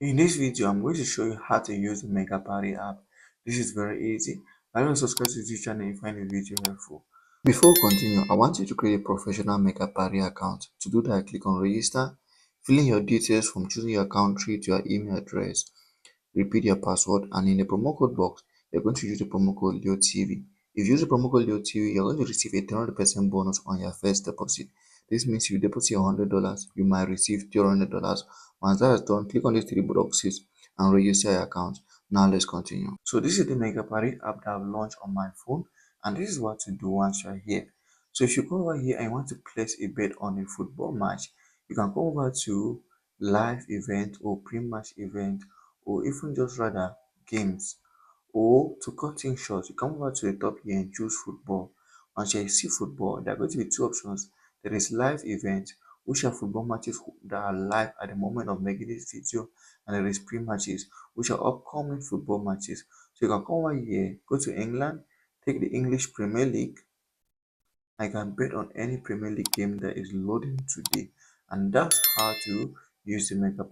In this video, I'm going to show you how to use the Megapari app. This is very easy. I will subscribe to this channel if you find the video helpful. Before we continue, I want you to create a professional Megapari account. To do that, click on register, fill in your details from choosing your country to your email address, repeat your password, and in the promo code box, you're going to use the promo code LeoTV. If you use the promo code LeoTV, you're going to receive a 300% bonus on your first deposit. This means if you deposit $100, you might receive $300. Once that is done, click on these three boxes and register your account. Now let's continue. So this is the Megapari app that I've launched on my phone, and this is what to do once you're here. So if you go over here and you want to place a bet on a football match, you can go over to live event or pre-match event, or even just rather games. Or to cut things short, you come over to the top here and choose football. Once you see football, there are going to be two options. There is live event, which are football matches that are live at the moment of making this video, and there is pre-matches, which are upcoming football matches. So you can come over here, go to England, take the English Premier League. I can bet on any Premier League game that is loading today, and that's how to use the Mega